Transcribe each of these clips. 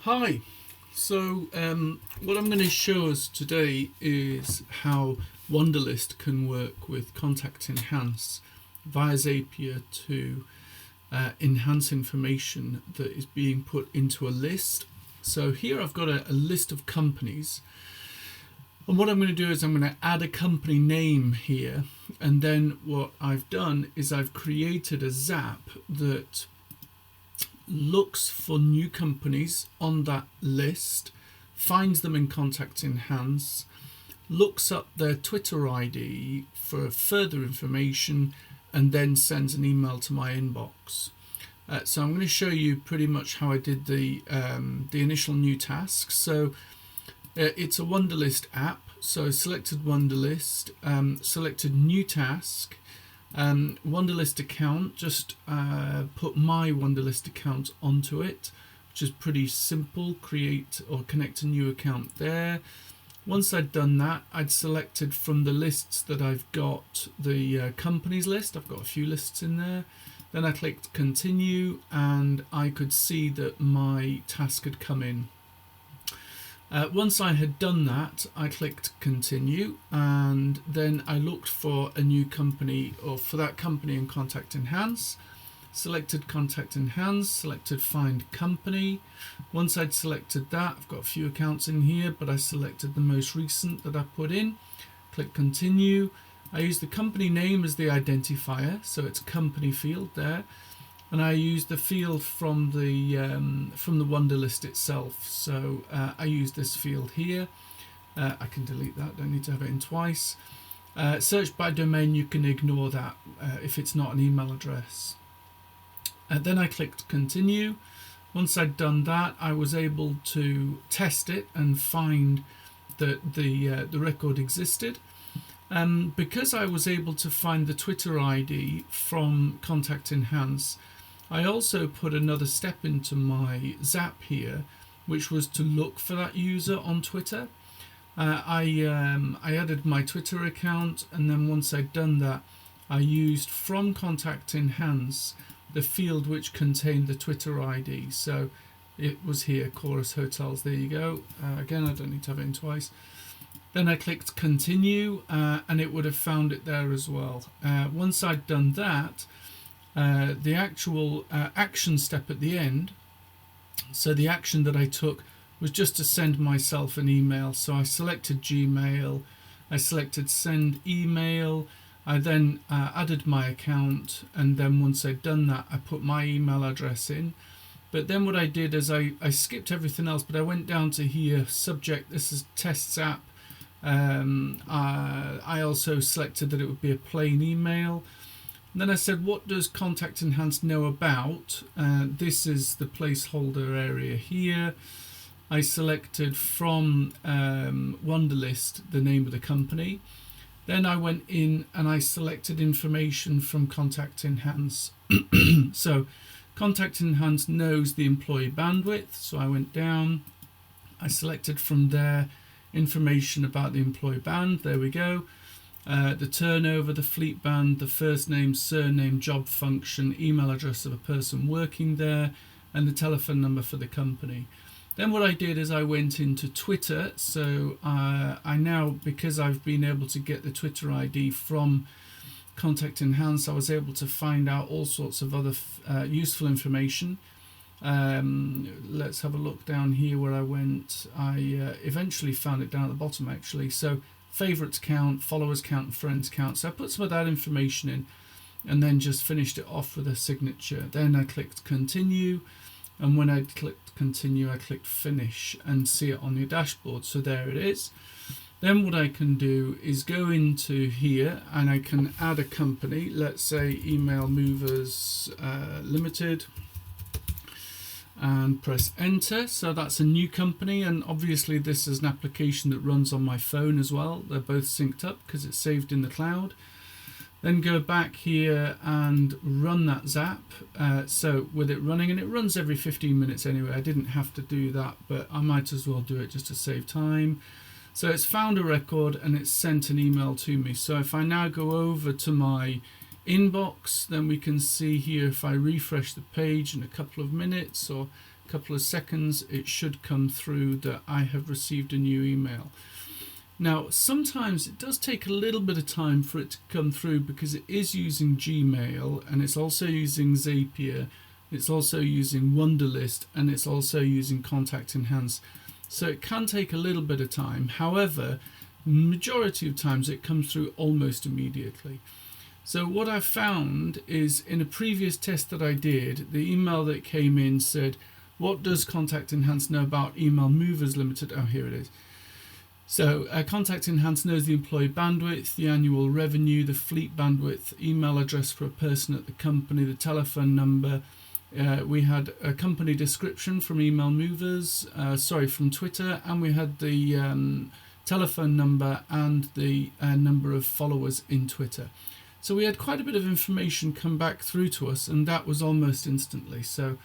Hi. What I'm going to show us today is how Wunderlist can work with Contact Enhance via Zapier to enhance information that is being put into a list. So here I've got a list of companies, and what I'm going to do is I'm going to add a company name here, and then what I've done is I've created a Zap that looks for new companies on that list, finds them in Contact Enhance, looks up their Twitter ID for further information, and then sends an email to my inbox. So I'm going to show you pretty much how I did the initial new task. So it's a Wunderlist app. So I selected Wunderlist, selected new task, Wunderlist account, just put my Wunderlist account onto it, which is pretty simple. Create or connect a new account there. Once I'd done that, I'd selected from the lists that I've got the companies list. I've got a few lists in there. Then I clicked continue, and I could see that my task had come in. Once I had done that, I clicked continue, and then I looked for a new company, or for that company in Contact Enhance. Selected Contact Enhance, selected find company. Once I'd selected that, I've got a few accounts in here, but I selected the most recent that I put in. Click continue. I use the company name as the identifier, so it's company field there. And I use the field from the Wunderlist itself. So I use this field here. I can delete that, don't need to have it in twice. Search by domain, you can ignore that if it's not an email address. Then I clicked continue. Once I'd done that, I was able to test it and find that the record existed. Because I was able to find the Twitter ID from Contact Enhance, I also put another step into my Zap here, which was to look for that user on Twitter. I added my Twitter account, and then once I'd done that, I used from Contact Enhance the field which contained the Twitter ID. So it was here, Chorus Hotels. There you go. Again, I don't need to have it in twice. Then I clicked continue, and it would have found it there as well. Once I'd done that, the actual action step at the end, so the action that I took was just to send myself an email. So I selected Gmail, I selected send email, I then added my account, and then once I'd done that, I put my email address in. But then what I did is I skipped everything else, but I went down to here, subject, this is tests app. I also selected that it would be a plain email. And then I said, what does Contact Enhance know about? This is the placeholder area here. I selected from Wunderlist the name of the company. Then I went in and I selected information from Contact Enhance. So Contact Enhance knows the employee bandwidth. So I went down, I selected from there information about the employee band. There we go. The turnover, the fleet band, the first name, surname, job function, email address of a person working there, and the telephone number for the company. Then what I did is I went into Twitter. So I now, because I've been able to get the Twitter ID from Contact Enhance, I was able to find out all sorts of other useful information. Let's have a look down here where I went. I eventually found it down at the bottom actually. So favorites count, followers count, and friends count. So I put some of that information in and then just finished it off with a signature. Then I clicked continue, and when I clicked continue, I clicked finish and see it on your dashboard. So there it is. Then what I can do is go into here and I can add a company. Let's say Email Movers Limited, and press enter. So that's a new company, and obviously this is an application that runs on my phone as well. They're both synced up because it's saved in the cloud. Then go back here and run that Zap. So with it running, and it runs every 15 minutes anyway, I didn't have to do that, but I might as well do it just to save time. So it's found a record and it's sent an email to me. So if I now go over to my inbox, then we can see here if I refresh the page in a couple of minutes, or couple of seconds, it should come through that I have received a new email. Now, sometimes it does take a little bit of time for it to come through because it is using Gmail, and it's also using Zapier, it's also using Wunderlist, and it's also using Contact Enhance. So it can take a little bit of time. However, majority of times it comes through almost immediately. So what I found is, in a previous test that I did, the email that came in said, what does Contact Enhance know about Email Movers Limited? Oh, here it is. So Contact Enhance knows the employee bandwidth, the annual revenue, the fleet bandwidth, email address for a person at the company, the telephone number. We had a company description from Email Movers, from Twitter, and we had the telephone number and the number of followers in Twitter. So we had quite a bit of information come back through to us, and that was almost instantly. So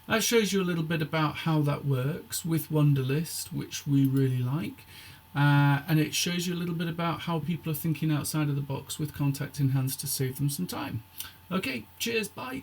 that shows you a little bit about how that works with Wunderlist, which we really like. And it shows you a little bit about how people are thinking outside of the box with Contact Enhance to save them some time. Okay, cheers, bye.